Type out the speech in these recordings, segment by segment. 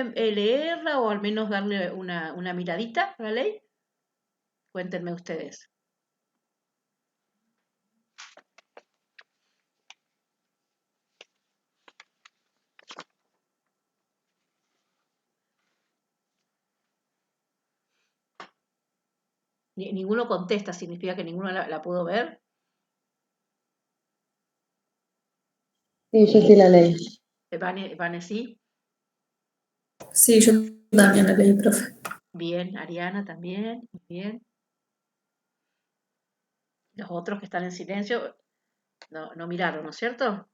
leerla o al menos darle una miradita a la ley? Cuéntenme ustedes. Ninguno contesta, significa que ninguno la pudo ver. Sí, yo sí la leí. Vane, sí. Sí, yo también la leí, profe. Bien, Ariana también, muy bien. Los otros que están en silencio no miraron, ¿no es cierto?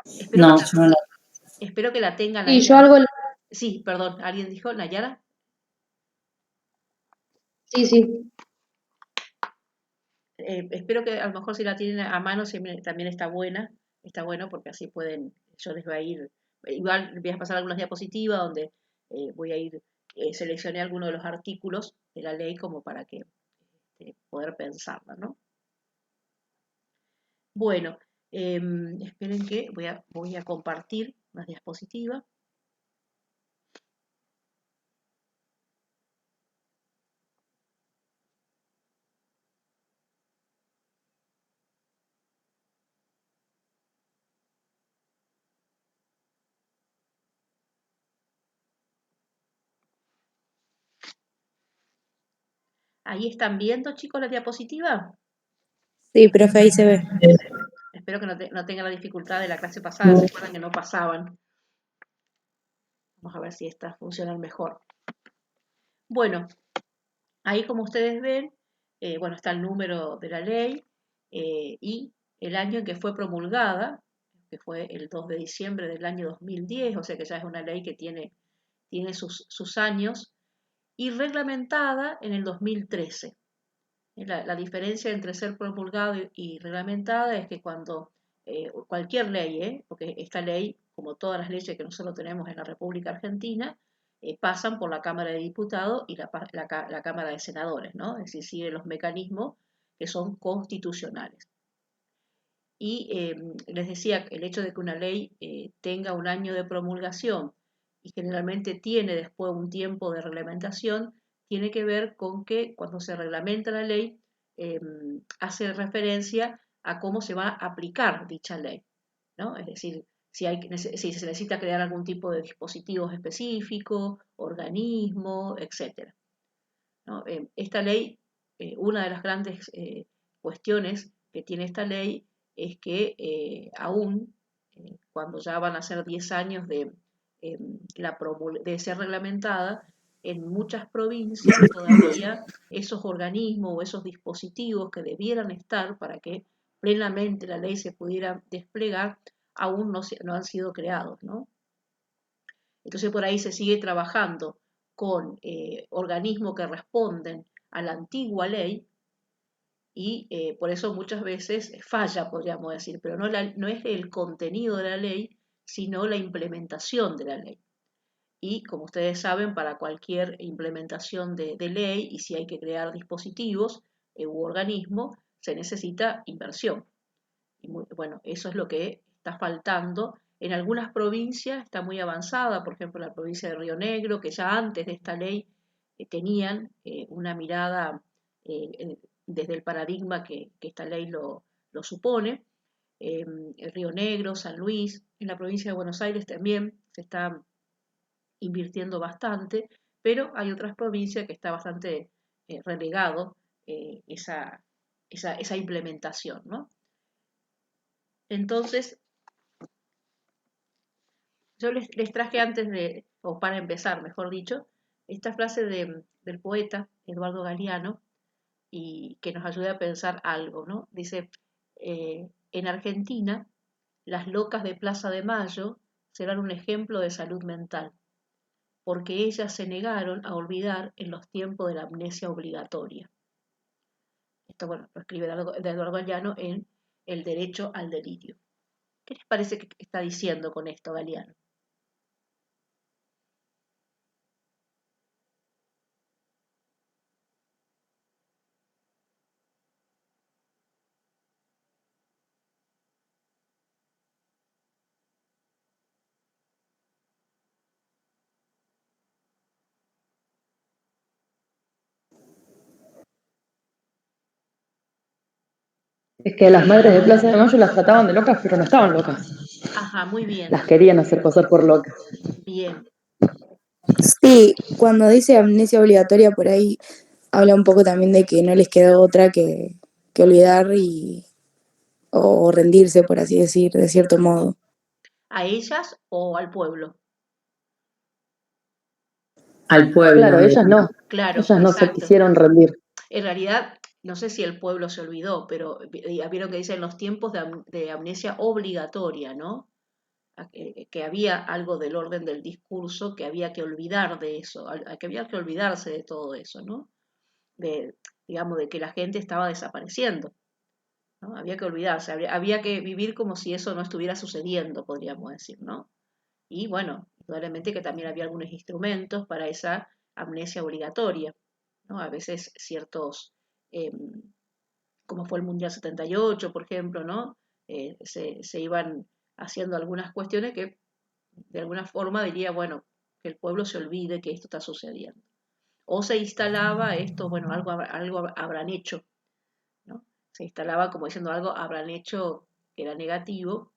Espero que, No, yo no la... espero que la tengan Sí, ahí. yo algo, Sí, perdón, ¿alguien dijo, Nayara? sí, sí. Espero que a lo mejor si la tienen a mano también está bueno porque así pueden, yo les voy a ir, igual les voy a pasar algunas diapositivas donde voy a ir, seleccioné algunos de los artículos de la ley como para que poder pensarla, ¿no? Bueno, esperen que voy a compartir las diapositivas. ¿Ahí están viendo, chicos, la diapositiva? Sí, profe, ahí se ve. Espero que no tengan la dificultad de la clase pasada, ¿se acuerdan que no pasaban? Vamos a ver si estas funcionan mejor. Bueno, ahí como ustedes ven, bueno, está el número de la ley y el año en que fue promulgada, que fue el 2 de diciembre del año 2010, o sea que ya es una ley que tiene sus años, y reglamentada en el 2013. La diferencia entre ser promulgado y reglamentada es que cuando cualquier ley, porque esta ley, como todas las leyes que nosotros tenemos en la República Argentina, pasan por la Cámara de Diputados y la Cámara de Senadores, ¿no? Es decir, siguen los mecanismos que son constitucionales. Y les decía, el hecho de que una ley tenga un año de promulgación y generalmente tiene después un tiempo de reglamentación, tiene que ver con que cuando se reglamenta la ley, hace referencia a cómo se va a aplicar dicha ley, ¿no? Es decir, si se necesita crear algún tipo de dispositivos específicos, organismo, etc. ¿No? Esta ley, una de las grandes cuestiones que tiene esta ley es que aún cuando ya van a ser 10 años de ser reglamentada, en muchas provincias todavía esos organismos o esos dispositivos que debieran estar para que plenamente la ley se pudiera desplegar, aún no han sido creados, ¿no? Entonces por ahí se sigue trabajando con organismos que responden a la antigua ley y por eso muchas veces falla, podríamos decir, pero no es el contenido de la ley, sino la implementación de la ley. Y como ustedes saben, para cualquier implementación de ley y si hay que crear dispositivos u organismos, se necesita inversión. Y bueno, eso es lo que está faltando. En algunas provincias está muy avanzada, por ejemplo, la provincia de Río Negro, que ya antes de esta ley tenían una mirada desde el paradigma que esta ley lo supone. Río Negro, San Luis, en la provincia de Buenos Aires también se está invirtiendo bastante, pero hay otras provincias que está bastante relegado esa implementación, ¿no? Entonces, yo les traje antes o para empezar, mejor dicho, esta frase del poeta Eduardo Galeano y que nos ayuda a pensar algo, ¿no? Dice, en Argentina, las locas de Plaza de Mayo serán un ejemplo de salud mental, porque ellas se negaron a olvidar en los tiempos de la amnesia obligatoria. Esto, bueno, lo escribe Eduardo Galeano en El derecho al delirio. ¿Qué les parece que está diciendo con esto Galeano? Es que las madres de Plaza de Mayo las trataban de locas, pero no estaban locas. Ajá, muy bien, Las querían hacer pasar por locas. bien. Sí, cuando dice amnesia obligatoria por ahí habla un poco también de que no les quedó otra que olvidar o rendirse, por así decir, de cierto modo. ¿A ellas o al pueblo? Al pueblo, Claro, Claro, ellas no se exacto. quisieron rendir. En realidad, no sé si el pueblo se olvidó, pero vieron que dicen los tiempos de amnesia obligatoria, ¿no? Que había algo del orden del discurso, que había que olvidar de eso, que había que olvidarse de todo eso, ¿no? De, digamos, de que la gente estaba desapareciendo, ¿no? Había que olvidarse, había que vivir como si eso no estuviera sucediendo, podríamos decir, ¿no? Y bueno, indudablemente que también había algunos instrumentos para esa amnesia obligatoria, ¿no? A veces ciertos, eh, como fue el Mundial 78, por ejemplo, ¿no? Se iban haciendo algunas cuestiones que de alguna forma diría, bueno, que el pueblo se olvide que esto está sucediendo. O se instalaba esto, bueno, algo habrán hecho, ¿no? Se instalaba como diciendo algo habrán hecho que era negativo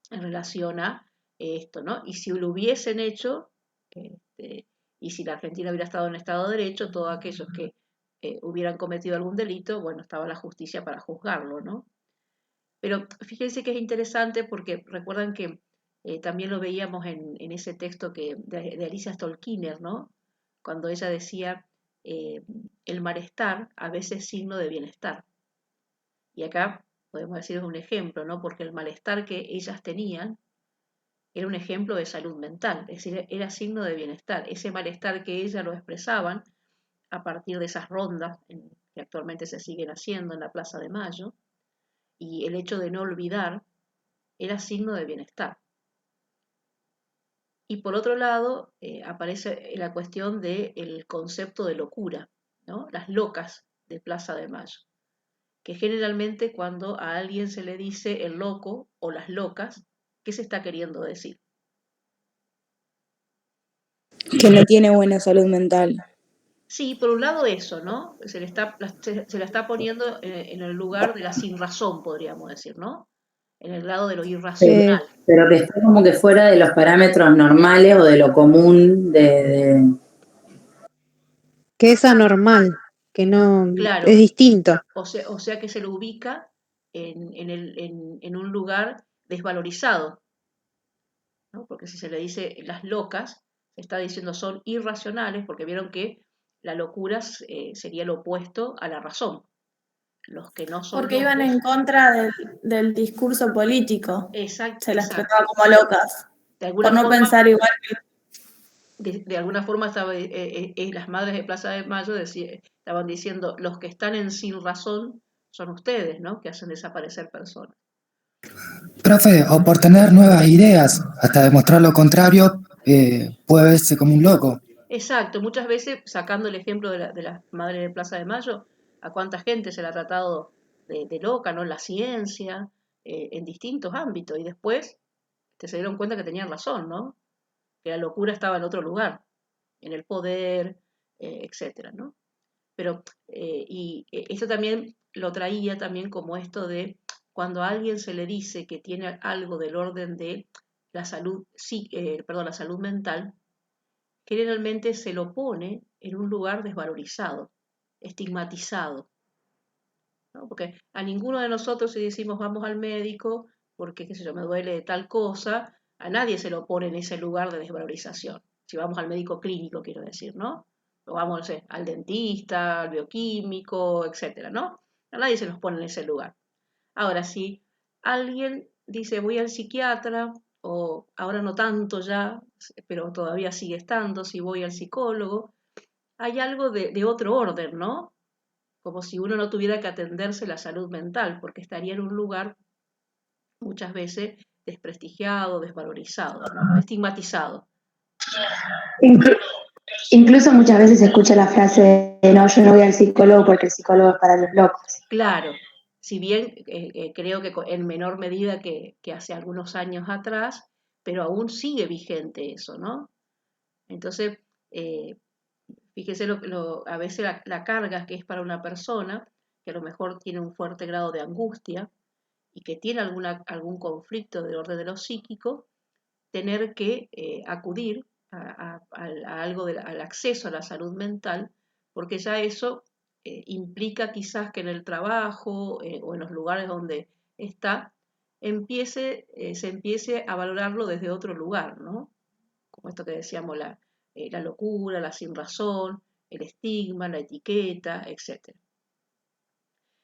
en relación a esto, ¿no? Y si lo hubiesen hecho, este, y si la Argentina hubiera estado en Estado de Derecho, todos aquellos que hubieran cometido algún delito, bueno, estaba la justicia para juzgarlo, ¿no? Pero fíjense que es interesante porque recuerdan que también lo veíamos en ese texto de Alicia Stolkiner, ¿no? Cuando ella decía, eh, el malestar a veces es signo de bienestar. Y acá podemos decir un ejemplo, ¿no? Porque el malestar que ellas tenían era un ejemplo de salud mental, es decir, era signo de bienestar. Ese malestar que ellas lo expresaban a partir de esas rondas que actualmente se siguen haciendo en la Plaza de Mayo, y el hecho de no olvidar era signo de bienestar. Y por otro lado, aparece la cuestión del concepto de locura, ¿no? Las locas de Plaza de Mayo, que generalmente cuando a alguien se le dice el loco o las locas, ¿qué se está queriendo decir? Que no tiene buena salud mental. Sí, por un lado eso, ¿no? Se la está poniendo en el lugar de la sin razón, podríamos decir, ¿no? En el lado de lo irracional. pero que está como que fuera de los parámetros normales o de lo común Que es anormal, que no es Claro, distinto. o sea que se lo ubica en un lugar desvalorizado, ¿no? Porque si se le dice las locas, se está diciendo son irracionales, porque vieron que la locura sería lo opuesto a la razón. Los que no son Porque iban locos, en contra del discurso político. Se las exacto. trataba como locas, De por alguna no forma, pensar igual que... de alguna forma las madres de Plaza de Mayo estaban diciendo los que están en sin razón son ustedes, ¿no? Que hacen desaparecer personas. Profe, o por tener nuevas ideas, hasta demostrar lo contrario, puede verse como un loco. Exacto, muchas veces sacando el ejemplo de la madre de Plaza de Mayo, a cuánta gente se la ha tratado de loca, ¿no? En la ciencia, en distintos ámbitos, y después se dieron cuenta que tenían razón, ¿no? Que la locura estaba en otro lugar, en el poder, etcétera, ¿no? Pero, esto también lo traía también como esto de cuando a alguien se le dice que tiene algo del orden de la salud, sí, perdón, la salud mental, generalmente se lo pone en un lugar desvalorizado, estigmatizado, ¿no? Porque a ninguno de nosotros si decimos vamos al médico porque, qué sé yo, me duele de tal cosa, a nadie se lo pone en ese lugar de desvalorización. Si vamos al médico clínico, quiero decir, ¿no? O vamos, no sé, al dentista, al bioquímico, etcétera, ¿no? A nadie se nos pone en ese lugar. Ahora, si alguien dice voy al psiquiatra, o ahora no tanto ya, pero todavía sigue estando, si voy al psicólogo, hay algo de otro orden, ¿no? Como si uno no tuviera que atenderse la salud mental, porque estaría en un lugar muchas veces desprestigiado, desvalorizado, ¿no? Estigmatizado. Inclu- Incluso muchas veces se escucha la frase de no, yo no voy al psicólogo porque el psicólogo es para los locos. Claro, si bien creo que en menor medida que hace algunos años atrás, pero aún sigue vigente eso, ¿no? Entonces, eh, fíjese a veces la carga que es para una persona que a lo mejor tiene un fuerte grado de angustia y que tiene algún conflicto del orden de lo psíquico, tener que acudir a algo al acceso a la salud mental, porque ya eso implica quizás que en el trabajo o en los lugares donde está, se empiece a valorarlo desde otro lugar, ¿no? Como esto que decíamos, la locura, la sinrazón, el estigma, la etiqueta, etc.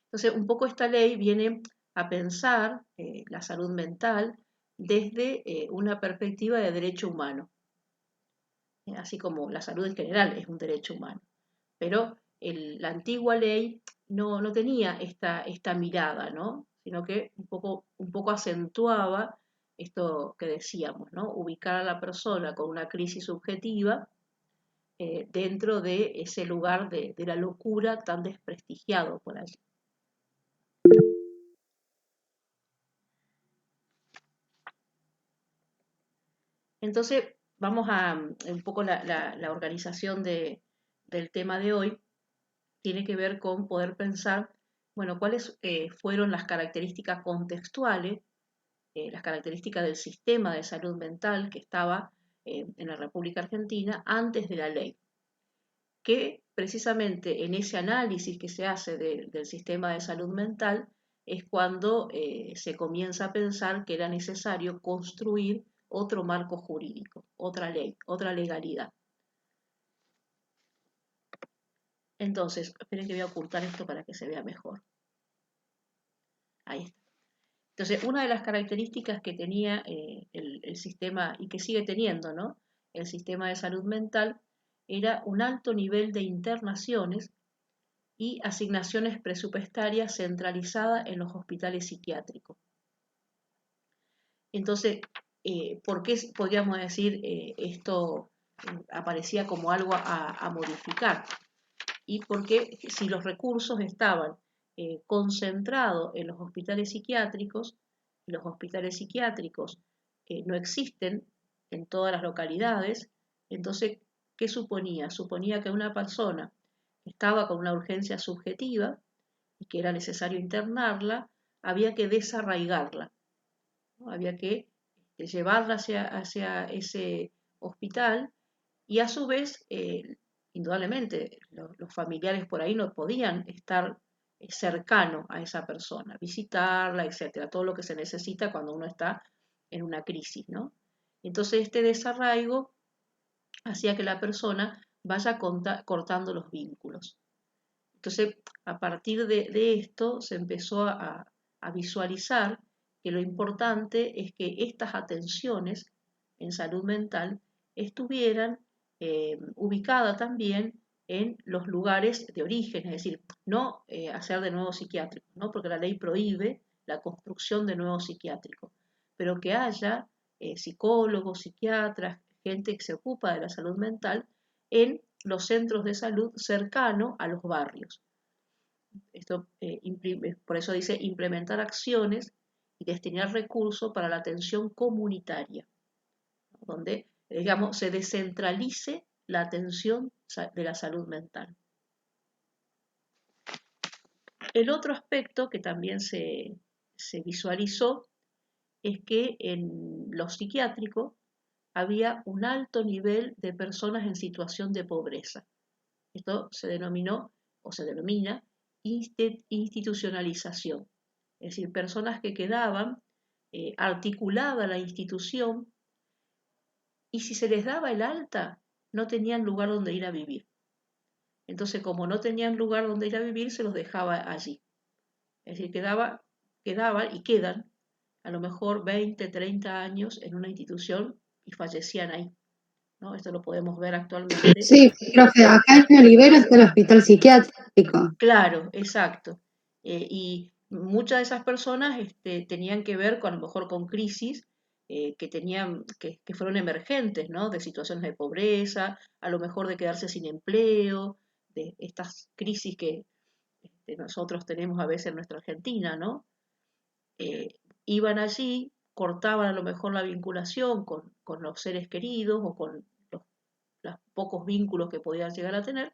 Entonces, un poco esta ley viene a pensar la salud mental desde una perspectiva de derecho humano, así como la salud en general es un derecho humano. Pero la antigua ley no tenía esta mirada, ¿no? Sino que un poco acentuaba esto que decíamos, ¿no? Ubicar a la persona con una crisis subjetiva dentro de ese lugar de la locura tan desprestigiado por allí. Entonces, vamos a un poco la organización del tema de hoy tiene que ver con poder pensar, bueno, cuáles fueron las características contextuales, las características del sistema de salud mental que estaba en la República Argentina antes de la ley, que precisamente en ese análisis que se hace del sistema de salud mental es cuando se comienza a pensar que era necesario construir otro marco jurídico, otra ley, otra legalidad. Entonces, esperen que voy a ocultar esto para que se vea mejor. Ahí está. Entonces, una de las características que tenía el sistema, y que sigue teniendo, ¿no? El sistema de salud mental, era un alto nivel de internaciones y asignaciones presupuestarias centralizadas en los hospitales psiquiátricos. Entonces, ¿por qué podríamos decir esto aparecía como algo a modificar? Y porque si los recursos estaban concentrados en los hospitales psiquiátricos, y los hospitales psiquiátricos no existen en todas las localidades, entonces, ¿qué suponía? Suponía que una persona que estaba con una urgencia subjetiva y que era necesario internarla, había que desarraigarla, ¿no? Había que llevarla hacia ese hospital y a su vez, indudablemente, los familiares por ahí no podían estar cercanos a esa persona, visitarla, etcétera, todo lo que se necesita cuando uno está en una crisis, ¿no? Entonces este desarraigo hacía que la persona vaya cortando los vínculos. Entonces, a partir de esto se empezó a visualizar que lo importante es que estas atenciones en salud mental estuvieran ubicadas también en los lugares de origen, es decir, no hacer de nuevo psiquiátricos, ¿no? Porque la ley prohíbe la construcción de nuevos psiquiátricos, pero que haya psicólogos, psiquiatras, gente que se ocupa de la salud mental en los centros de salud cercanos a los barrios. Esto por eso dice implementar acciones y destinar recursos para la atención comunitaria, ¿no? Donde, digamos, se descentralice la atención de la salud mental. El otro aspecto que también se visualizó es que en los psiquiátricos había un alto nivel de personas en situación de pobreza. Esto se denominó o se denomina institucionalización, es decir, personas que quedaban articulada la institución y si se les daba el alta no tenían lugar donde ir a vivir. Entonces, como no tenían lugar donde ir a vivir, se los dejaba allí. Es decir, quedaban y quedan a lo mejor 20, 30 años en una institución y fallecían ahí, ¿no? Esto lo podemos ver actualmente. Sí, profe, acá en Olivera está el hospital psiquiátrico. Claro, exacto. Y muchas de esas personas tenían que ver con, a lo mejor con crisis que fueron emergentes, ¿no? De situaciones de pobreza, a lo mejor de quedarse sin empleo, de estas crisis que nosotros tenemos a veces en nuestra Argentina, ¿no? Iban allí, cortaban a lo mejor la vinculación con los seres queridos o con los pocos vínculos que podían llegar a tener,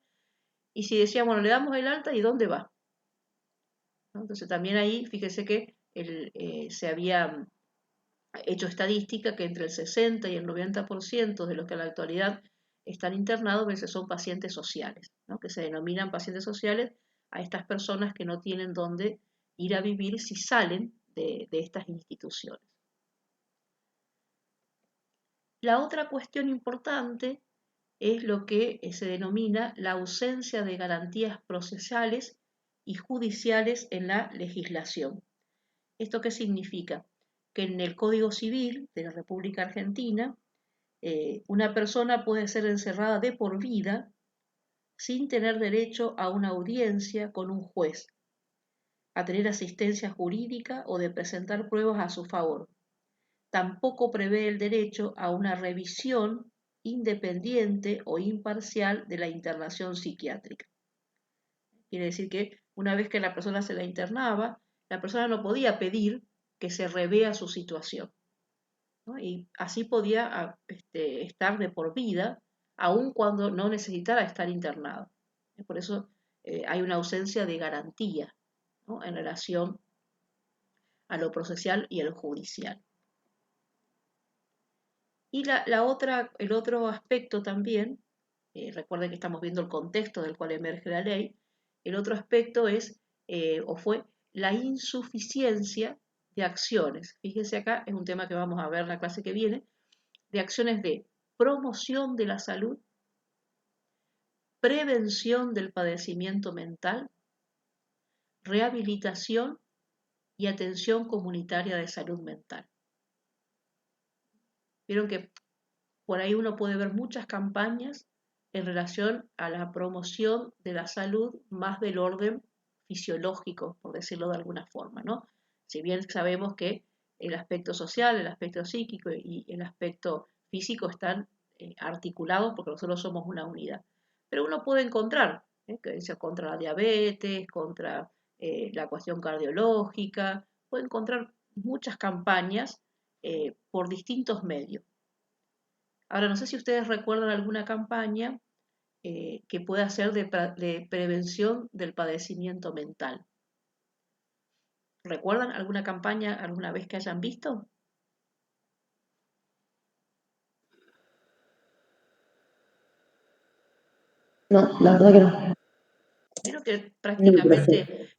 y si decían, bueno, le damos el alta, ¿y dónde va? ¿no? Entonces también ahí, fíjese que se había hecho estadística que entre el 60 y el 90% de los que en la actualidad están internados a veces son pacientes sociales, ¿no? Que se denominan pacientes sociales a estas personas que no tienen dónde ir a vivir si salen de estas instituciones. La otra cuestión importante es lo que se denomina la ausencia de garantías procesales y judiciales en la legislación. ¿Esto qué significa? Que en el Código Civil de la República Argentina, una persona puede ser encerrada de por vida sin tener derecho a una audiencia con un juez, a tener asistencia jurídica o de presentar pruebas a su favor. Tampoco prevé el derecho a una revisión independiente o imparcial de la internación psiquiátrica. Quiere decir que una vez que la persona se la internaba, la persona no podía pedir que se revea su situación, ¿no? Y así podía estar de por vida, aun cuando no necesitara estar internado. Por eso hay una ausencia de garantía, ¿no? En relación a lo procesal y a lo judicial. Y el otro aspecto también, recuerden que estamos viendo el contexto del cual emerge la ley, el otro aspecto es, o fue, la insuficiencia de acciones. Fíjense acá, es un tema que vamos a ver en la clase que viene, de acciones de promoción de la salud, prevención del padecimiento mental, rehabilitación y atención comunitaria de salud mental. Vieron que por ahí uno puede ver muchas campañas en relación a la promoción de la salud más del orden fisiológico, por decirlo de alguna forma, ¿no? Si bien sabemos que el aspecto social, el aspecto psíquico y el aspecto físico están articulados porque nosotros somos una unidad. Pero uno puede encontrar, que sea contra la diabetes, contra la cuestión cardiológica, puede encontrar muchas campañas por distintos medios. Ahora, no sé si ustedes recuerdan alguna campaña que pueda ser de prevención del padecimiento mental. ¿Recuerdan alguna campaña alguna vez que hayan visto? No, la verdad que no. Creo que prácticamente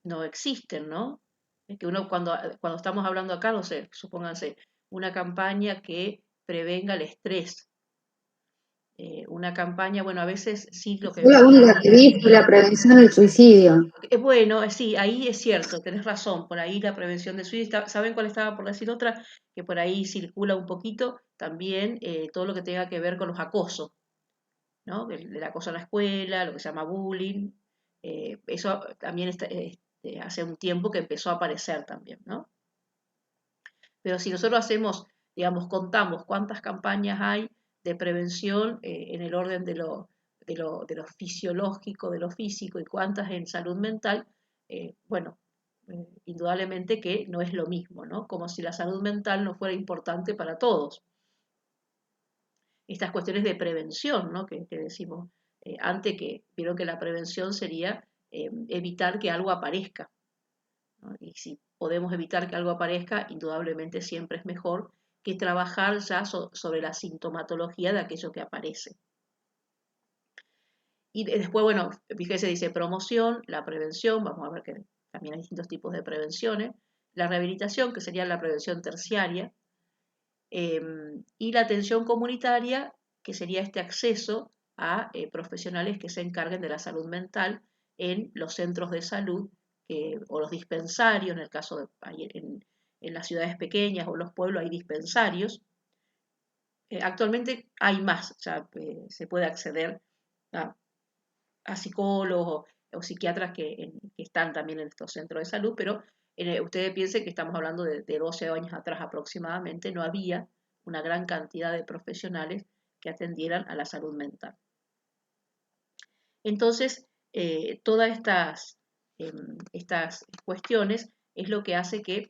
no existen, ¿no? Es que uno cuando estamos hablando acá, no sé, supónganse, una campaña que prevenga el estrés. Una campaña, bueno, a veces sí lo que... Yo la única que vi fue la prevención del suicidio. Bueno, sí, ahí es cierto, tenés razón, por ahí la prevención del suicidio, ¿saben cuál estaba por decir otra? Que por ahí circula un poquito también todo lo que tenga que ver con los acosos, ¿no? El acoso en la escuela, lo que se llama bullying, eso también hace un tiempo que empezó a aparecer también, ¿no? Pero si nosotros hacemos, digamos, contamos cuántas campañas hay de prevención en el orden de lo fisiológico, de lo físico y cuántas en salud mental, bueno, indudablemente que no es lo mismo, ¿no? Como si la salud mental no fuera importante para todos. Estas cuestiones de prevención, ¿no? Que decimos antes, que vieron que la prevención sería evitar que algo aparezca, ¿no? Y si podemos evitar que algo aparezca, indudablemente siempre es mejor que trabajar ya sobre la sintomatología de aquello que aparece. Y después, bueno, fíjese, dice promoción, la prevención, vamos a ver que también hay distintos tipos de prevenciones, la rehabilitación, que sería la prevención terciaria, y la atención comunitaria, que sería este acceso a profesionales que se encarguen de la salud mental en los centros de salud o los dispensarios, en el caso de en las ciudades pequeñas o los pueblos hay dispensarios. Actualmente hay más, ya se puede acceder a psicólogos o psiquiatras que están también en estos centros de salud, pero ustedes piensen que estamos hablando de 12 años atrás aproximadamente, no había una gran cantidad de profesionales que atendieran a la salud mental. Entonces, todas estas cuestiones es lo que hace que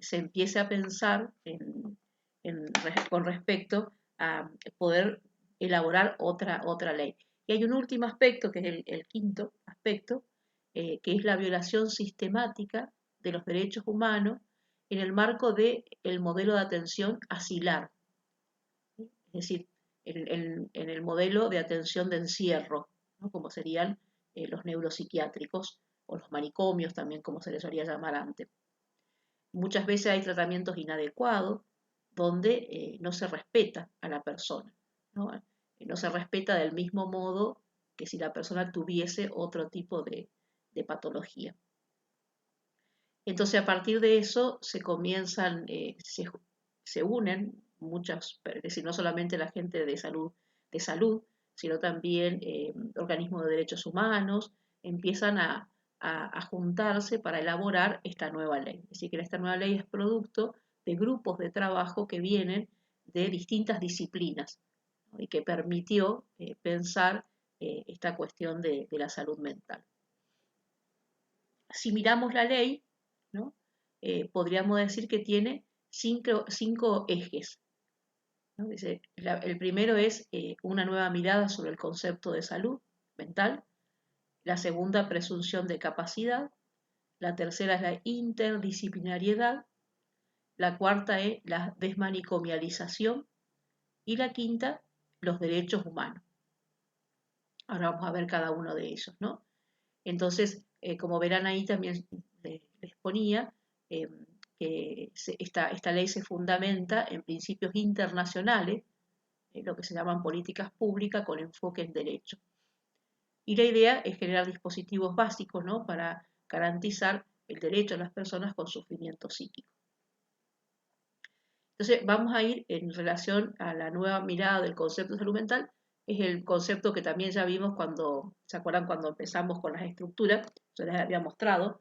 se empiece a pensar con respecto a poder elaborar otra ley. Y hay un último aspecto, que es el quinto aspecto, que es la violación sistemática de los derechos humanos en el marco del modelo de atención asilar, ¿sí? Es decir, en el modelo de atención de encierro, ¿no? Como serían los neuropsiquiátricos o los manicomios también, como se les solía llamar antes. Muchas veces hay tratamientos inadecuados donde no se respeta a la persona, ¿no? No se respeta del mismo modo que si la persona tuviese otro tipo de patología. Entonces, a partir de eso se comienzan, se unen muchas, es decir, no solamente la gente de salud, sino también organismos de derechos humanos, empiezan a juntarse para elaborar esta nueva ley. Es decir, que esta nueva ley es producto de grupos de trabajo que vienen de distintas disciplinas, ¿no? Y que permitió pensar esta cuestión de la salud mental. Si miramos la ley, ¿no? Podríamos decir que tiene cinco ejes, ¿no? Dice, el primero es una nueva mirada sobre el concepto de salud mental, la segunda, presunción de capacidad, la tercera es la interdisciplinariedad, la cuarta es la desmanicomialización y la quinta, los derechos humanos. Ahora vamos a ver cada uno de ellos, ¿no? Entonces, como verán ahí también les ponía que esta ley se fundamenta en principios internacionales, lo que se llaman políticas públicas con enfoque en derecho. Y la idea es generar dispositivos básicos, ¿no? Para garantizar el derecho de las personas con sufrimiento psíquico. Entonces, vamos a ir en relación a la nueva mirada del concepto de salud mental. Es el concepto que también ya vimos cuando, ¿se acuerdan? Cuando empezamos con las estructuras, yo les había mostrado.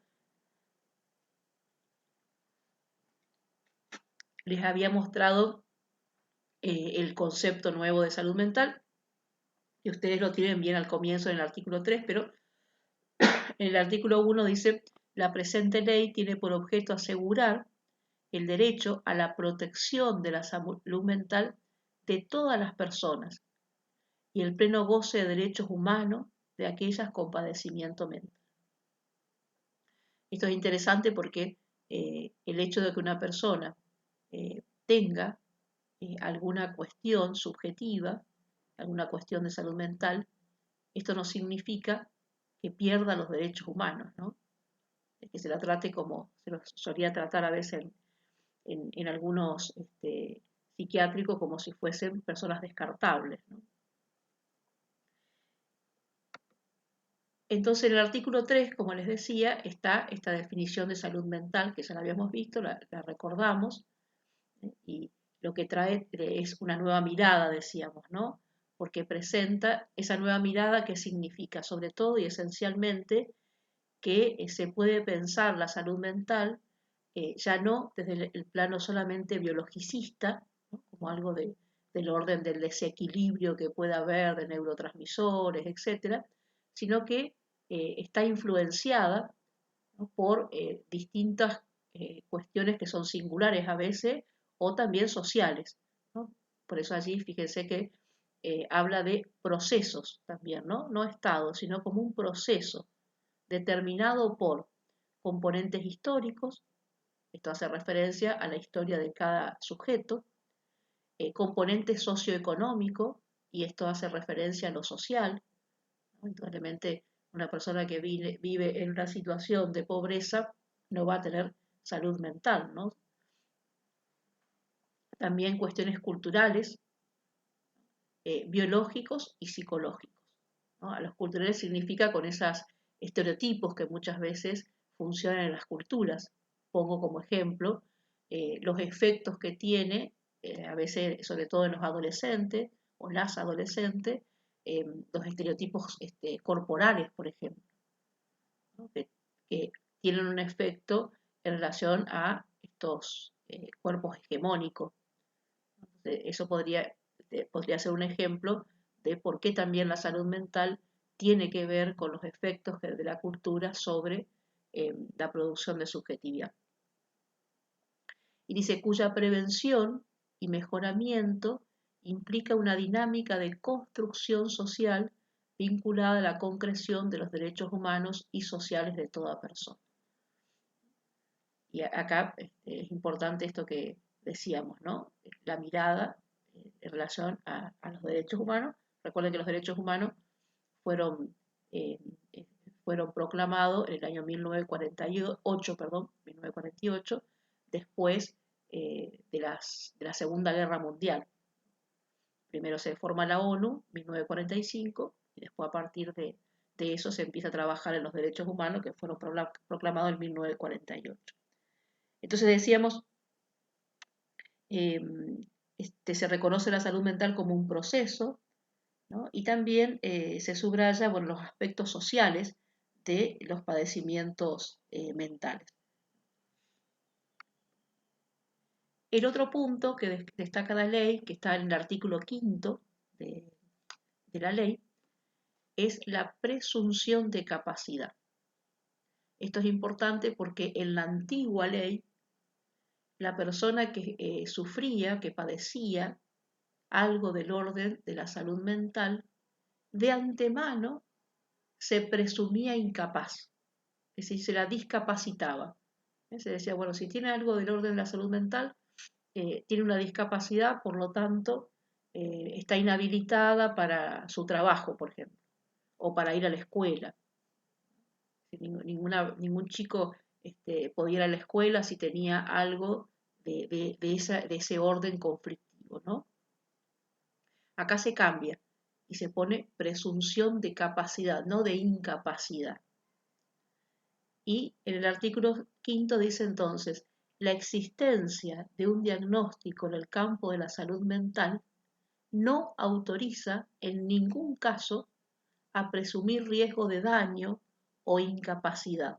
Les había mostrado el concepto nuevo de salud mental, y ustedes lo tienen bien al comienzo en el artículo 3, pero en el artículo 1 dice, la presente ley tiene por objeto asegurar el derecho a la protección de la salud mental de todas las personas y el pleno goce de derechos humanos de aquellas con padecimiento mental. Esto es interesante porque el hecho de que una persona tenga alguna cuestión subjetiva, alguna cuestión de salud mental, esto no significa que pierda los derechos humanos, ¿no? Que se la trate como se los solía tratar a veces en algunos psiquiátricos como si fuesen personas descartables, ¿no? Entonces, en el artículo 3, como les decía, está esta definición de salud mental, que ya la habíamos visto, la recordamos, y lo que trae es una nueva mirada, decíamos, ¿no? Porque presenta esa nueva mirada que significa, sobre todo y esencialmente, que se puede pensar la salud mental ya no desde el plano solamente biologicista, ¿no? Como algo del orden del desequilibrio que pueda haber de neurotransmisores, etcétera, sino que está influenciada, ¿no? Por distintas cuestiones que son singulares a veces o también sociales, ¿no? Por eso allí fíjense que habla de procesos también, ¿no? No estados, sino como un proceso determinado por componentes históricos, esto hace referencia a la historia de cada sujeto, componente socioeconómico, y esto hace referencia a lo social, ¿no? Indudablemente una persona que vive en una situación de pobreza no va a tener salud mental, ¿no? También cuestiones culturales, biológicos y psicológicos, ¿no? A los culturales significa con esos estereotipos que muchas veces funcionan en las culturas. Pongo como ejemplo los efectos que tiene, a veces, sobre todo en los adolescentes o las adolescentes, los estereotipos corporales, por ejemplo, ¿no? Que tienen un efecto en relación a estos cuerpos hegemónicos. Entonces, eso podría ser un ejemplo de por qué también la salud mental tiene que ver con los efectos de la cultura sobre la producción de subjetividad. Y dice, cuya prevención y mejoramiento implica una dinámica de construcción social vinculada a la concreción de los derechos humanos y sociales de toda persona. Y acá es importante esto que decíamos, ¿no? La mirada en relación a los derechos humanos. Recuerden que los derechos humanos fueron, eh, fueron proclamados en el año 1948, después de la Segunda Guerra Mundial. Primero se forma la ONU, 1945, y después a partir de eso se empieza a trabajar en los derechos humanos que fueron proclamados en 1948. Entonces decíamos, se reconoce la salud mental como un proceso, ¿no? Y también se subraya, bueno, los aspectos sociales de los padecimientos mentales. El otro punto que destaca la ley, que está en el artículo 5 de la ley, es la presunción de capacidad. Esto es importante porque en la antigua ley, la persona que sufría, que padecía algo del orden de la salud mental, de antemano se presumía incapaz, es decir, se la discapacitaba. Se decía, bueno, si tiene algo del orden de la salud mental, tiene una discapacidad, por lo tanto, está inhabilitada para su trabajo, por ejemplo, o para ir a la escuela. Ningún chico podía ir a la escuela si tenía algo de ese orden conflictivo, ¿no? Acá se cambia y se pone presunción de capacidad, no de incapacidad. Y en el artículo 5 dice entonces, la existencia de un diagnóstico en el campo de la salud mental no autoriza en ningún caso a presumir riesgo de daño o incapacidad,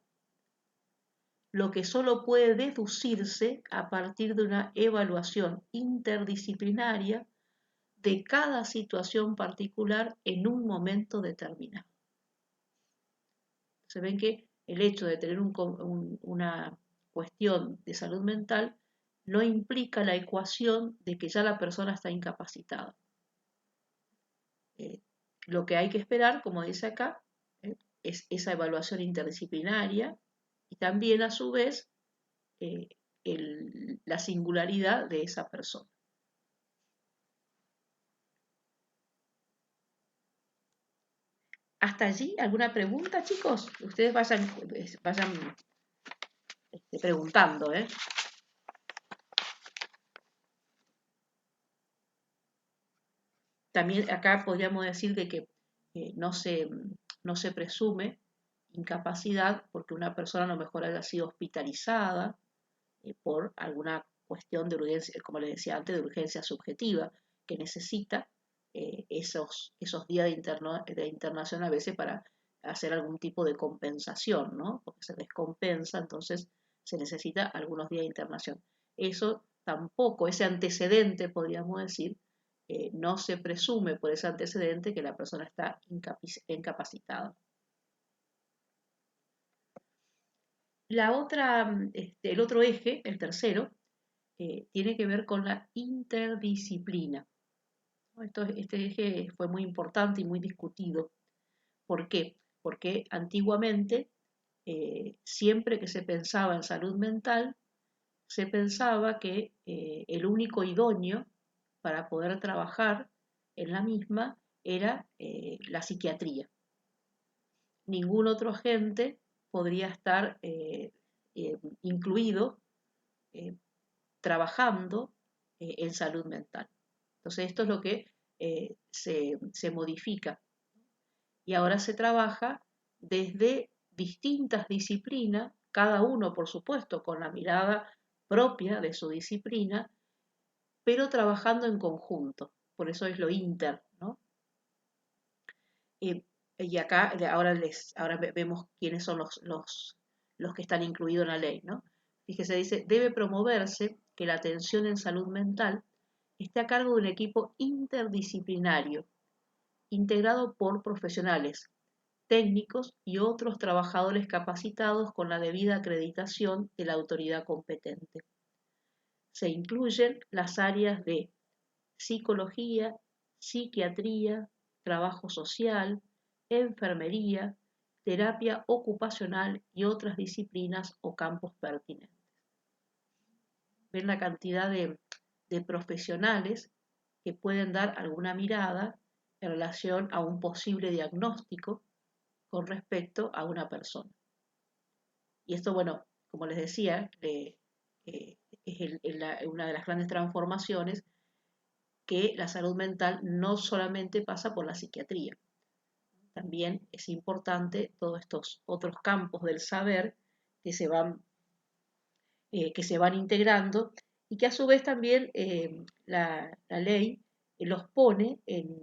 lo que solo puede deducirse a partir de una evaluación interdisciplinaria de cada situación particular en un momento determinado. Se ven que el hecho de tener una cuestión de salud mental no implica la ecuación de que ya la persona está incapacitada. Lo que hay que esperar, como dice acá, es esa evaluación interdisciplinaria y también a su vez la singularidad de esa persona. ¿Hasta allí alguna pregunta, chicos? Ustedes vayan preguntando, ¿eh? También acá podríamos decir de que no se presume incapacidad porque una persona a lo mejor haya sido hospitalizada por alguna cuestión de urgencia, como les decía antes, de urgencia subjetiva, que necesita esos días de internación a veces para hacer algún tipo de compensación, ¿no? Porque se descompensa, entonces se necesita algunos días de internación. Eso tampoco, ese antecedente, podríamos decir, no se presume por ese antecedente que la persona está incapacitada. El otro eje, el tercero, tiene que ver con la interdisciplina. Este eje fue muy importante y muy discutido. ¿Por qué? Porque antiguamente, siempre que se pensaba en salud mental, se pensaba que el único idóneo para poder trabajar en la misma era la psiquiatría. Ningún otro agente podría estar incluido trabajando en salud mental. Entonces esto es lo que se modifica. Y ahora se trabaja desde distintas disciplinas, cada uno, por supuesto, con la mirada propia de su disciplina, pero trabajando en conjunto. Por eso es lo inter, ¿no? Y acá ahora vemos quiénes son los que están incluidos en la ley, ¿no? Fíjese, dice, debe promoverse que la atención en salud mental esté a cargo de un equipo interdisciplinario, integrado por profesionales, técnicos y otros trabajadores capacitados con la debida acreditación de la autoridad competente. Se incluyen las áreas de psicología, psiquiatría, trabajo social, enfermería, terapia ocupacional y otras disciplinas o campos pertinentes. Ven la cantidad de profesionales que pueden dar alguna mirada en relación a un posible diagnóstico con respecto a una persona. Y esto, bueno, como les decía, es una de las grandes transformaciones, que la salud mental no solamente pasa por la psiquiatría. También es importante todos estos otros campos del saber que se van integrando, y que a su vez también la ley los pone en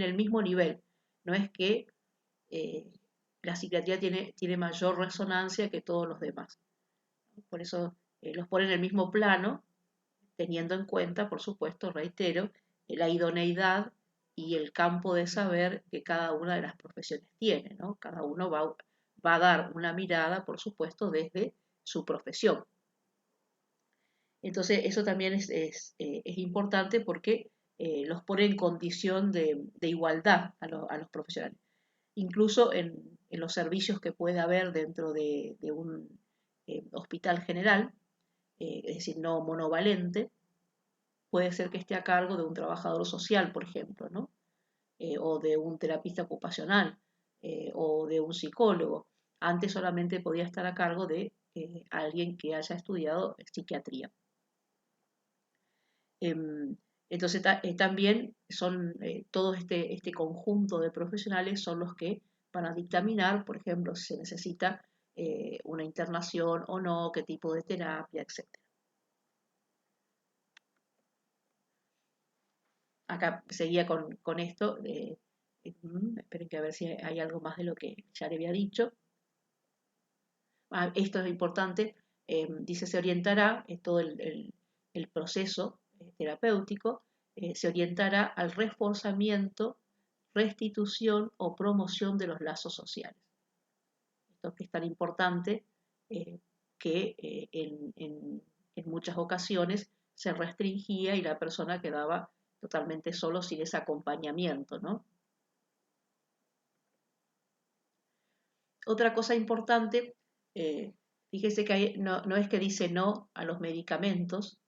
el mismo nivel. No es que la psiquiatría tiene mayor resonancia que todos los demás. Por eso los pone en el mismo plano, teniendo en cuenta, por supuesto, reitero, la idoneidad y el campo de saber que cada una de las profesiones tiene, ¿no? Cada uno va a dar una mirada, por supuesto, desde su profesión. Entonces, eso también es importante, porque los pone en condición de igualdad a los profesionales. Incluso en los servicios que puede haber dentro de un hospital general, es decir, no monovalente, puede ser que esté a cargo de un trabajador social, por ejemplo, ¿no? O de un terapista ocupacional, o de un psicólogo. Antes solamente podía estar a cargo de alguien que haya estudiado psiquiatría. Entonces también son todo este conjunto de profesionales son los que van a dictaminar, por ejemplo, si se necesita una internación o no, qué tipo de terapia, etc. Acá seguía con esto. Esperen que a ver si hay algo más de lo que ya le había dicho. Esto es importante. Dice, se orientará todo el proceso terapéutico, se orientará al reforzamiento, restitución o promoción de los lazos sociales. Esto que es tan importante, que en muchas ocasiones se restringía y la persona quedaba totalmente solo sin ese acompañamiento, ¿no? Otra cosa importante, fíjese que no es que dice no a los medicamentos,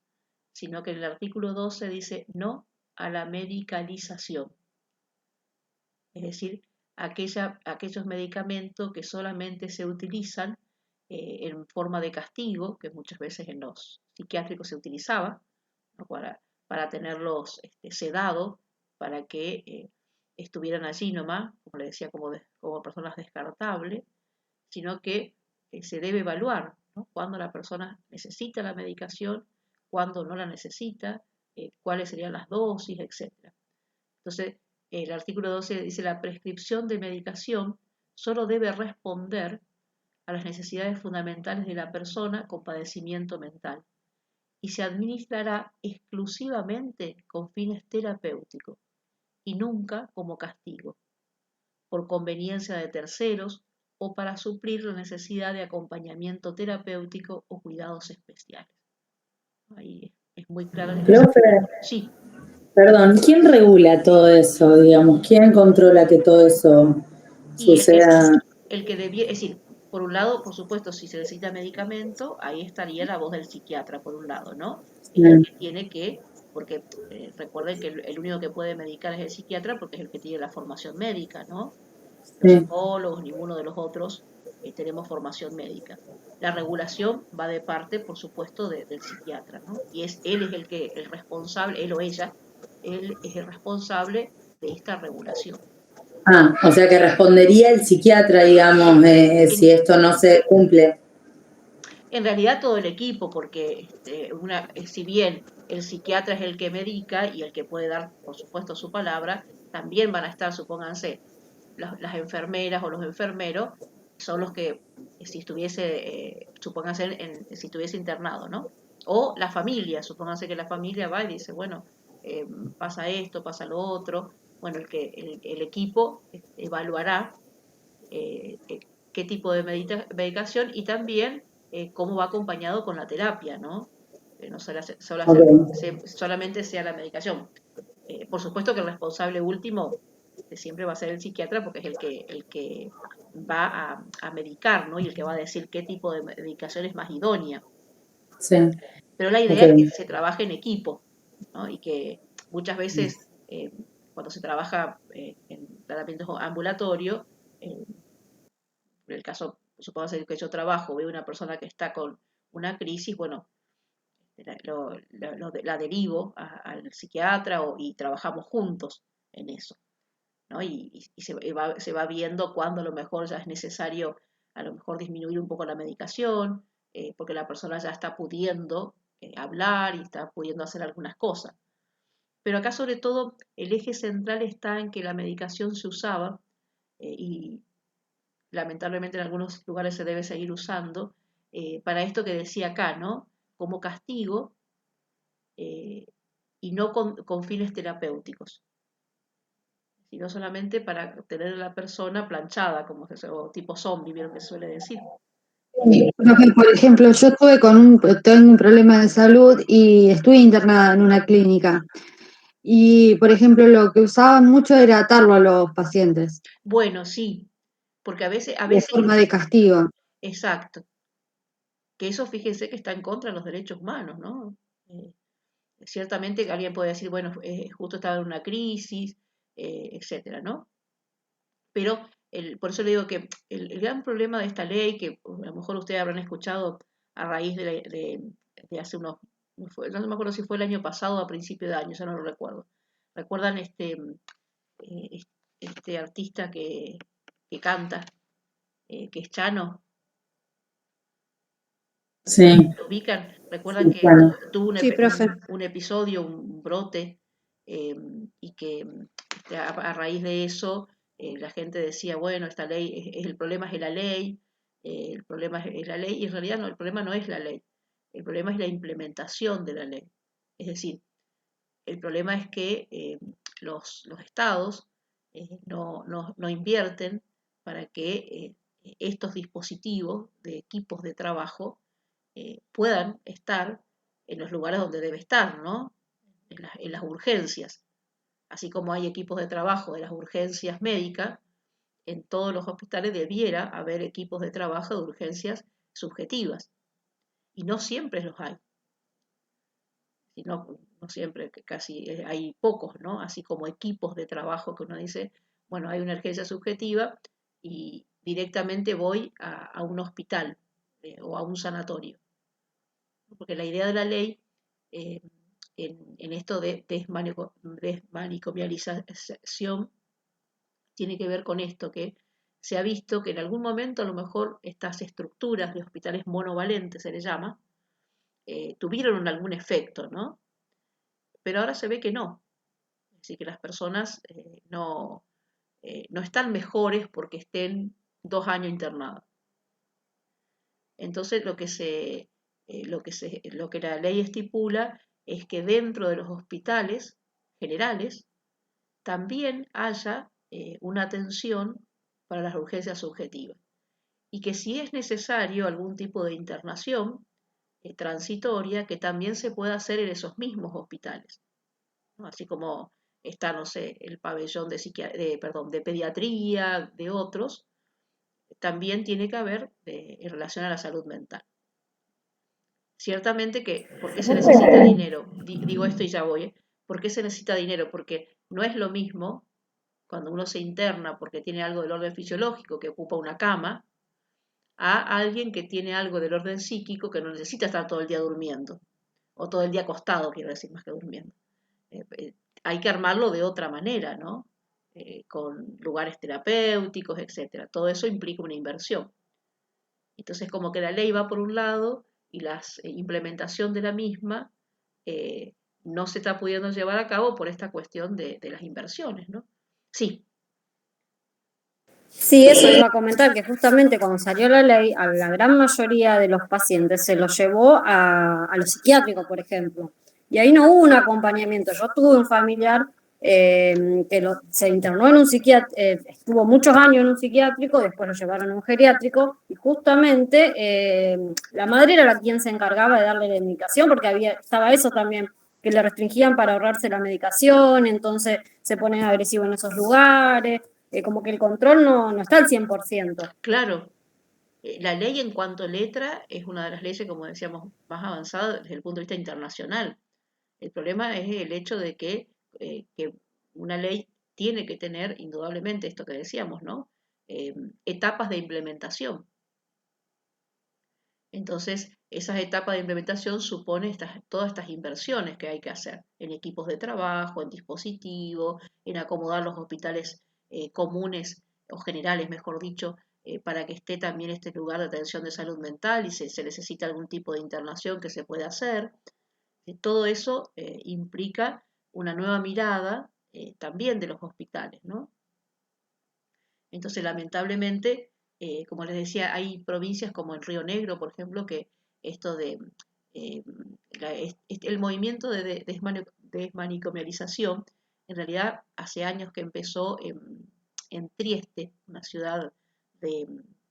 sino que en el artículo 12 dice no a la medicalización. Es decir, aquellos medicamentos que solamente se utilizan en forma de castigo, que muchas veces en los psiquiátricos se utilizaba, ¿no? para tenerlos sedados, para que estuvieran allí nomás, como le decía, como personas descartables, sino que se debe evaluar, ¿no? Cuándo la persona necesita la medicación, cuándo no la necesita, cuáles serían las dosis, etc. Entonces, el artículo 12 dice: la prescripción de medicación solo debe responder a las necesidades fundamentales de la persona con padecimiento mental y se administrará exclusivamente con fines terapéuticos y nunca como castigo, por conveniencia de terceros o para suplir la necesidad de acompañamiento terapéutico o cuidados especiales. Ahí es muy claro. Profe, sí. Perdón, ¿quién regula todo eso, digamos? ¿Quién controla que todo eso suceda? El que debía, es decir, por un lado, por supuesto, si se necesita medicamento, ahí estaría la voz del psiquiatra, por un lado, ¿no? El que tiene que, porque recuerden que el único que puede medicar es el psiquiatra, porque es el que tiene la formación médica, ¿no? Los psicólogos, ninguno de los otros tenemos formación médica. La regulación va de parte, por supuesto, del psiquiatra, ¿no? Y él es el responsable, él o ella, él es el responsable de esta regulación. O sea que respondería el psiquiatra, digamos, si esto no se cumple. En realidad todo el equipo, porque si bien el psiquiatra es el que medica y el que puede dar, por supuesto, su palabra, también van a estar, supónganse, las enfermeras o los enfermeros, son los que, si estuviese, si estuviese internado, ¿no? O la familia, supónganse que la familia va y dice, bueno, pasa esto, pasa lo otro. Bueno, el equipo evaluará qué tipo de medicación y también cómo va acompañado con la terapia, ¿no? No solamente sea la medicación. Por supuesto que el responsable último siempre va a ser el psiquiatra porque es el que va a medicar, ¿no? Y el que va a decir qué tipo de medicación es más idónea. Sí. Pero la idea es que se trabaje en equipo, ¿no? Y que muchas veces cuando se trabaja en tratamiento ambulatorio, en el caso, supongamos que yo trabajo, veo una persona que está con una crisis, bueno, la derivo al psiquiatra y trabajamos juntos en eso, ¿no? Y se va viendo cuándo a lo mejor ya es necesario a lo mejor disminuir un poco la medicación, porque la persona ya está pudiendo hablar y está pudiendo hacer algunas cosas. Pero acá sobre todo el eje central está en que la medicación se usaba y lamentablemente en algunos lugares se debe seguir usando para esto que decía acá, ¿no? Como castigo y no con fines terapéuticos, sino solamente para tener a la persona planchada, como o tipo zombie, vieron que se suele decir. Profe, por ejemplo, yo tengo un problema de salud y estuve internada en una clínica. Y, por ejemplo, lo que usaban mucho era atarlo a los pacientes. Bueno, sí, porque a veces... De forma de castigo. Exacto. Que eso, fíjense que está en contra de los derechos humanos, ¿no? Ciertamente alguien puede decir, bueno, justo estaba en una crisis, etcétera, ¿no? Pero por eso le digo que el gran problema de esta ley, que a lo mejor ustedes habrán escuchado a raíz de hace no me acuerdo si fue el año pasado o a principio de año, ya no lo recuerdo. ¿Recuerdan este artista que canta, que es Chano? Sí. ¿Lo ubican? ¿Recuerdan que tuvo Sí, profe. un episodio, un brote, y que a raíz de eso la gente decía, bueno, esta ley, el problema es la ley, el problema es la ley, y en realidad no, el problema no es la ley, el problema es la implementación de la ley. Es decir, el problema es que los estados no invierten para que estos dispositivos de equipos de trabajo puedan estar en los lugares donde debe estar, ¿no? En las urgencias. Así como hay equipos de trabajo de las urgencias médicas, en todos los hospitales debiera haber equipos de trabajo de urgencias subjetivas. Y no siempre los hay. Y no siempre, que casi hay pocos, ¿no? Así como equipos de trabajo que uno dice, bueno, hay una urgencia subjetiva y directamente voy a un hospital o a un sanatorio. Porque la idea de la ley eh, en esto de desmanicomialización tiene que ver con esto, que se ha visto que en algún momento a lo mejor estas estructuras de hospitales monovalentes, se les llama, tuvieron algún efecto, ¿no? Pero ahora se ve que no. Es decir, que las personas no están mejores porque estén 2 años internadas. Entonces lo que la ley estipula es que dentro de los hospitales generales también haya una atención para las urgencias subjetivas y que si es necesario algún tipo de internación transitoria, que también se pueda hacer en esos mismos hospitales, ¿no? Así como está, no sé, el pabellón de pediatría, de otros, también tiene que haber en relación a la salud mental. Ciertamente que, ¿por qué se necesita dinero? Digo esto y ya voy. ¿Por qué se necesita dinero? Porque no es lo mismo cuando uno se interna porque tiene algo del orden fisiológico que ocupa una cama, a alguien que tiene algo del orden psíquico que no necesita estar todo el día durmiendo, o todo el día acostado, quiero decir, más que durmiendo. Hay que armarlo de otra manera, ¿no? Con lugares terapéuticos, etcétera. Todo eso implica una inversión. Entonces, como que la ley va por un lado y la implementación de la misma no se está pudiendo llevar a cabo por esta cuestión de las inversiones, ¿no? Sí. Sí, eso iba a comentar, que justamente cuando salió la ley, a la gran mayoría de los pacientes se los llevó a los psiquiátricos, por ejemplo. Y ahí no hubo un acompañamiento. Yo tuve un familiar se internó en un psiquiátrico, estuvo muchos años en un psiquiátrico, después lo llevaron a un geriátrico, y justamente la madre era quien se encargaba de darle la medicación, porque estaba eso también que le restringían para ahorrarse la medicación, entonces se ponen agresivos en esos lugares, como que el control no está al 100%. Claro, la ley en cuanto a letra es una de las leyes, como decíamos, más avanzadas desde el punto de vista internacional. El problema es el hecho de que una ley tiene que tener, indudablemente, esto que decíamos, ¿no? Etapas de implementación. Entonces, esas etapas de implementación suponen todas estas inversiones que hay que hacer en equipos de trabajo, en dispositivos, en acomodar los hospitales comunes o generales, mejor dicho, para que esté también este lugar de atención de salud mental y se necesita algún tipo de internación que se pueda hacer. Todo eso implica una nueva mirada también de los hospitales, ¿no? Entonces, lamentablemente, como les decía, hay provincias como el Río Negro, por ejemplo, que esto de eh, el movimiento de desmanicomialización, en realidad hace años que empezó en Trieste, una ciudad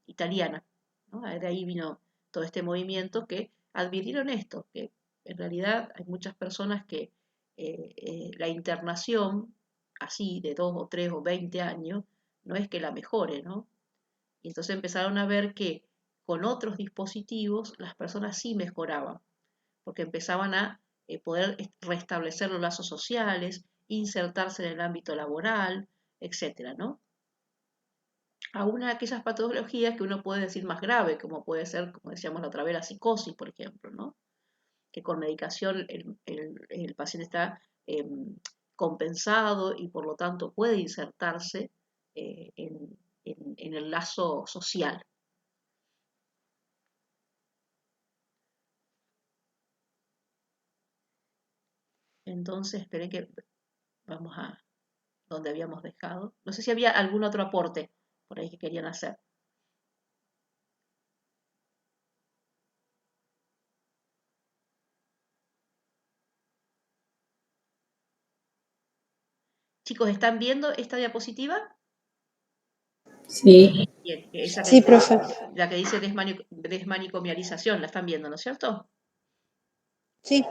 italiana, ¿no? De ahí vino todo este movimiento que advirtieron esto, que en realidad hay muchas personas que la internación, así de 2 o 3 o 20 años, no es que la mejore, ¿no? Y entonces empezaron a ver que con otros dispositivos las personas sí mejoraban, porque empezaban a poder restablecer los lazos sociales, insertarse en el ámbito laboral, etcétera, ¿no? Aún aquellas patologías que uno puede decir más grave, como puede ser, como decíamos la otra vez, la psicosis, por ejemplo, ¿no? Que con medicación el paciente está compensado y por lo tanto puede insertarse en el lazo social. Entonces, esperen que vamos a donde habíamos dejado. No sé si había algún otro aporte por ahí que querían hacer. Chicos, ¿están viendo esta diapositiva? Sí. Bien, esa Sí, profe. la que dice desmanicomialización, la están viendo, ¿no es cierto? Sí.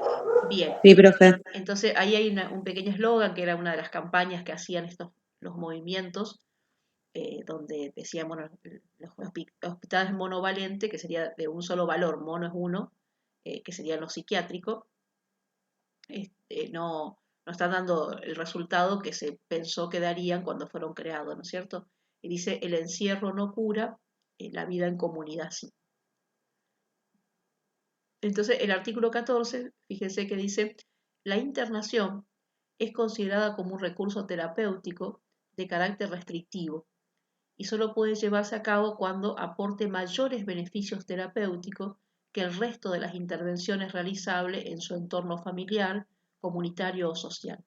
Bien. Sí, profe. Entonces ahí hay un pequeño eslogan que era una de las campañas que hacían los movimientos, donde decíamos los hospitales monovalentes, que sería de un solo valor, mono es uno, que sería lo psiquiátrico, no están dando el resultado que se pensó que darían cuando fueron creados, ¿no es cierto? Y dice, el encierro no cura, la vida en comunidad sí. Entonces, el artículo 14, fíjense que dice, la internación es considerada como un recurso terapéutico de carácter restrictivo y solo puede llevarse a cabo cuando aporte mayores beneficios terapéuticos que el resto de las intervenciones realizables en su entorno familiar, comunitario o social.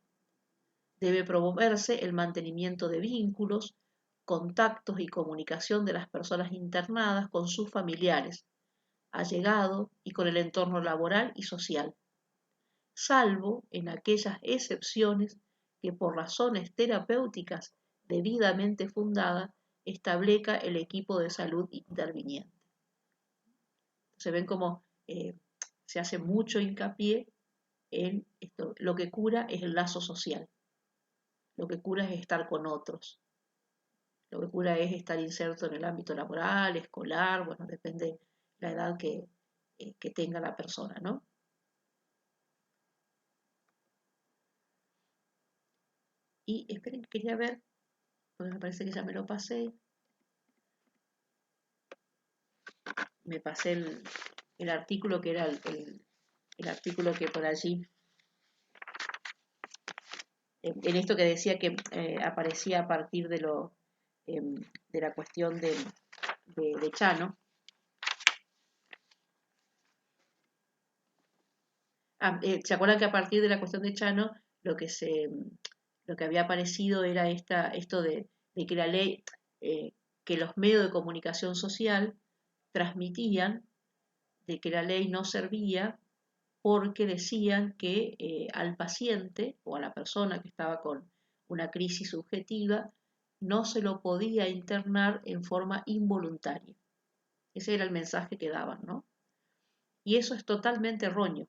Debe promoverse el mantenimiento de vínculos, contactos y comunicación de las personas internadas con sus familiares, allegados y con el entorno laboral y social, salvo en aquellas excepciones que por razones terapéuticas debidamente fundadas establezca el equipo de salud interviniente. Se ven como se hace mucho hincapié en esto. Lo que cura es el lazo social, lo que cura es estar con otros, lo que cura es estar inserto en el ámbito laboral, escolar, bueno, depende la edad que tenga la persona, ¿no? Y esperen, quería ver, porque me parece que ya me lo pasé. Me pasé el artículo que era el artículo que por allí, en esto que decía que aparecía a partir de la cuestión de Chano. ¿Se acuerdan que a partir de la cuestión de Chano lo que había aparecido era esto de que la ley, que los medios de comunicación social transmitían de que la ley no servía porque decían que al paciente o a la persona que estaba con una crisis subjetiva no se lo podía internar en forma involuntaria. Ese era el mensaje que daban, ¿no? Y eso es totalmente erróneo.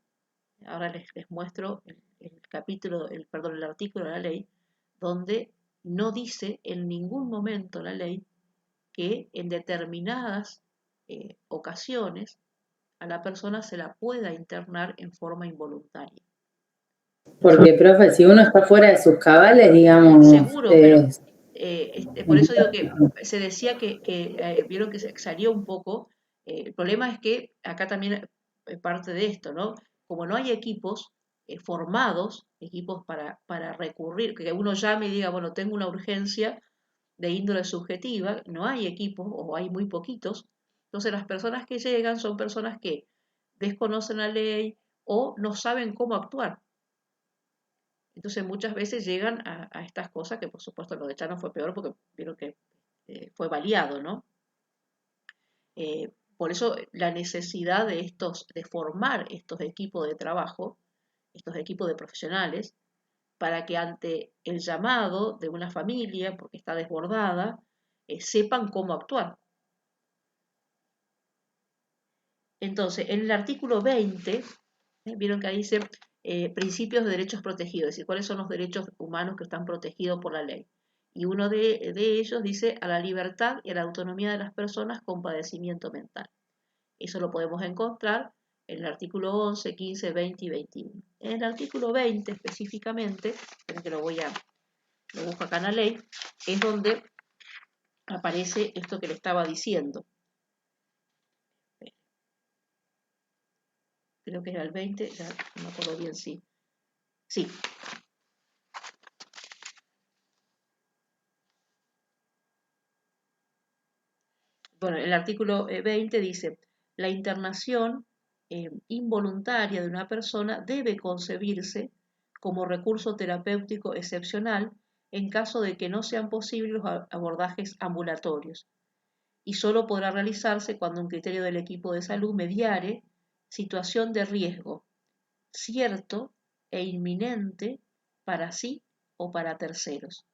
Ahora les muestro el artículo de la ley, donde no dice en ningún momento la ley que en determinadas ocasiones a la persona se la pueda internar en forma involuntaria. Porque, profe, si uno está fuera de sus cabales, digamos... Seguro, pero por eso digo que se decía que vieron que se salió un poco. El problema es que acá también parte de esto, ¿no? Como no hay equipos formados, equipos para recurrir, que uno llame y diga, bueno, tengo una urgencia de índole subjetiva, no hay equipos o hay muy poquitos. Entonces las personas que llegan son personas que desconocen la ley o no saben cómo actuar. Entonces muchas veces llegan a estas cosas, que por supuesto lo de Chano fue peor porque vieron que fue baleado, ¿no? Por eso la necesidad de formar estos equipos de trabajo, estos equipos de profesionales, para que ante el llamado de una familia, porque está desbordada, sepan cómo actuar. Entonces, en el artículo 20, vieron que ahí dice principios de derechos protegidos, es decir, cuáles son los derechos humanos que están protegidos por la ley. Y uno de ellos dice a la libertad y a la autonomía de las personas con padecimiento mental. Eso lo podemos encontrar en el artículo 11, 15, 20 y 21. En el artículo 20 específicamente, que lo busco acá en la ley, es donde aparece esto que le estaba diciendo. Creo que era el 20, ya no me acuerdo bien si. Sí. Bueno, el artículo 20 dice, la internación involuntaria de una persona debe concebirse como recurso terapéutico excepcional en caso de que no sean posibles los abordajes ambulatorios y solo podrá realizarse cuando un criterio del equipo de salud mediare situación de riesgo cierto e inminente para sí o para terceros.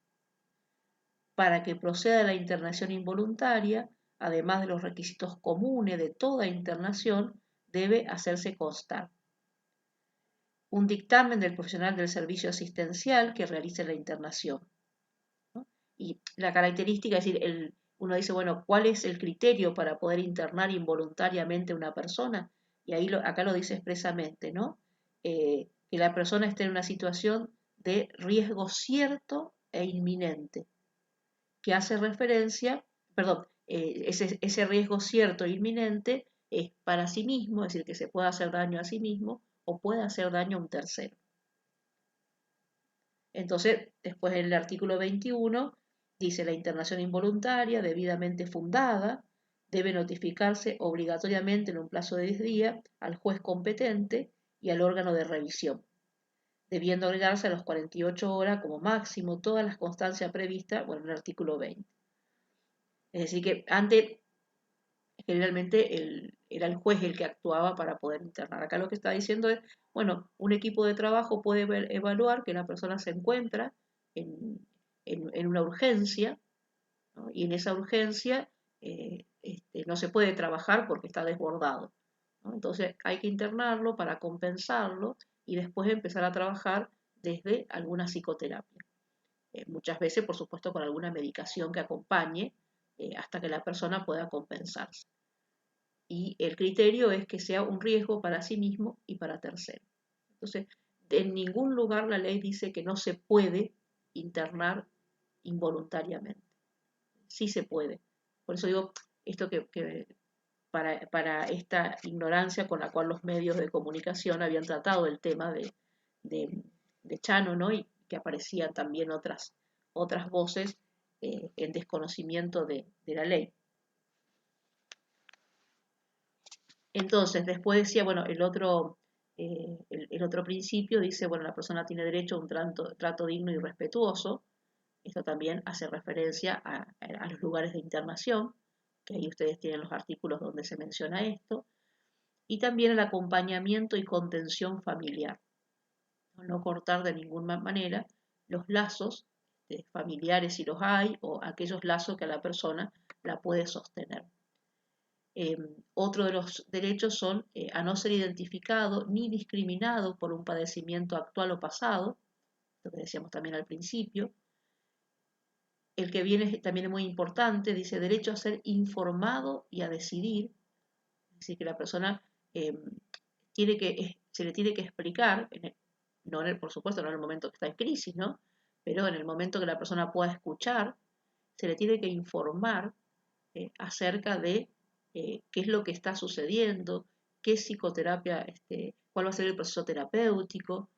Para que proceda la internación involuntaria, además de los requisitos comunes de toda internación, debe hacerse constar un dictamen del profesional del servicio asistencial que realice la internación, ¿no? Y la característica, es decir, uno dice, bueno, ¿cuál es el criterio para poder internar involuntariamente a una persona? Y ahí acá lo dice expresamente, ¿no? Que la persona esté en una situación de riesgo cierto e inminente, que hace referencia, perdón, ese riesgo cierto e inminente es para sí mismo, es decir, que se pueda hacer daño a sí mismo o puede hacer daño a un tercero. Entonces, después en el artículo 21 dice la internación involuntaria debidamente fundada debe notificarse obligatoriamente en un plazo de 10 días al juez competente y al órgano de revisión, debiendo agregarse a las 48 horas como máximo todas las constancias previstas en el artículo 20. Es decir, que antes generalmente era el juez el que actuaba para poder internar. Acá lo que está diciendo es, bueno, un equipo de trabajo puede evaluar que la persona se encuentra en una urgencia, ¿no? Y en esa urgencia no se puede trabajar porque está desbordado, ¿no? Entonces hay que internarlo para compensarlo y después empezar a trabajar desde alguna psicoterapia. Muchas veces, por supuesto, con alguna medicación que acompañe hasta que la persona pueda compensarse. Y el criterio es que sea un riesgo para sí mismo y para terceros. Entonces, en ningún lugar la ley dice que no se puede internar involuntariamente. Sí se puede. Por eso digo esto que para esta ignorancia con la cual los medios de comunicación habían tratado el tema de Chano, ¿no? Y que aparecían también otras voces en desconocimiento de la ley. Entonces, después decía, bueno, el otro principio dice, bueno, la persona tiene derecho a un trato digno y respetuoso. Esto también hace referencia a los lugares de internación, que ahí ustedes tienen los artículos donde se menciona esto, y también el acompañamiento y contención familiar. No cortar de ninguna manera los lazos familiares si los hay, o aquellos lazos que a la persona la puede sostener. Otro de los derechos son a no ser identificado ni discriminado por un padecimiento actual o pasado, lo que decíamos también al principio. El que viene también es muy importante, dice derecho a ser informado y a decidir, es decir, que la persona se le tiene que explicar, por supuesto no en el momento que está en crisis, ¿no? Pero en el momento que la persona pueda escuchar, se le tiene que informar acerca de qué es lo que está sucediendo, qué psicoterapia, cuál va a ser el proceso terapéutico.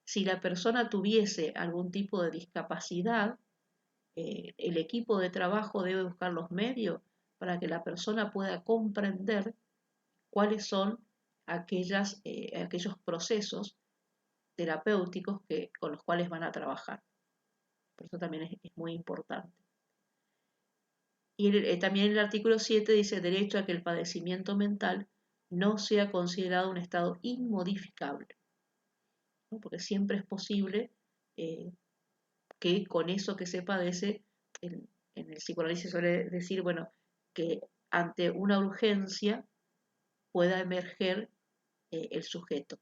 Si la persona tuviese algún tipo de discapacidad, el equipo de trabajo debe buscar los medios para que la persona pueda comprender cuáles son aquellos procesos terapéuticos con los cuales van a trabajar. Por eso también es muy importante. Y también el artículo 7 dice derecho a que el padecimiento mental no sea considerado un estado inmodificable, ¿no? Porque siempre es posible que con eso que se padece, en el psicoanálisis suele decir, bueno, que ante una urgencia pueda emerger el sujeto.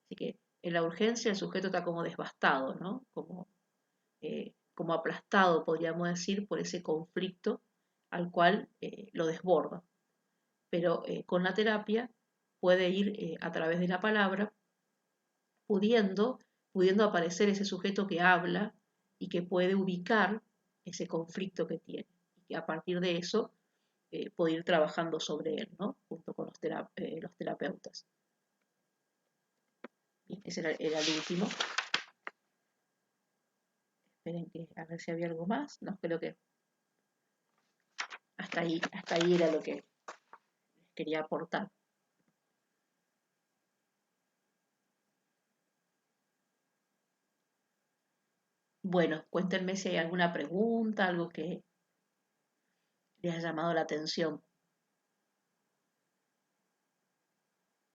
Así que en la urgencia el sujeto está como devastado, ¿no? Como aplastado, podríamos decir, por ese conflicto al cual lo desborda. Pero con la terapia puede ir a través de la palabra, pudiendo aparecer ese sujeto que habla y que puede ubicar ese conflicto que tiene. Y a partir de eso puede ir trabajando sobre él, ¿no? Junto con los terapeutas. Bien, ese era el último. Esperen a ver si había algo más. No, creo que hasta ahí era lo que les quería aportar. Bueno, cuéntenme si hay alguna pregunta, algo que les ha llamado la atención.